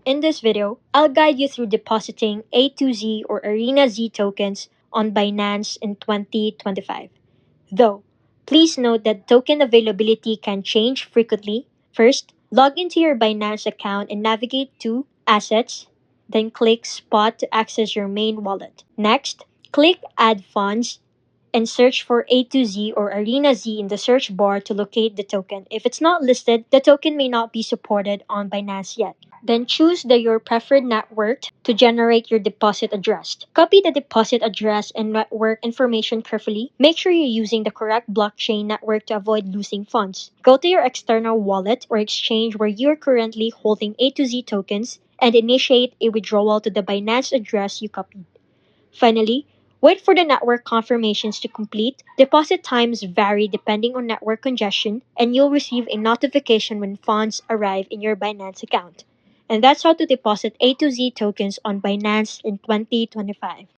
In this video, I'll guide you through depositing A2Z or Arena Z tokens on Binance in 2025. Though, please note that token availability can change frequently. First, log into your Binance account and navigate to Assets, then click Spot to access your main wallet. Next, click Add Funds and search for A2Z or Arena Z in the search bar to locate the token. If it's not listed, the token may not be supported on Binance yet. Then choose your preferred network to generate your deposit address. Copy the deposit address and network information carefully. Make sure you're using the correct blockchain network to avoid losing funds. Go to your external wallet or exchange where you're currently holding A2Z tokens and initiate a withdrawal to the Binance address you copied. Finally, wait for the network confirmations to complete. Deposit times vary depending on network congestion, and you'll receive a notification when funds arrive in your Binance account. And that's how to deposit A2Z tokens on Binance in 2025.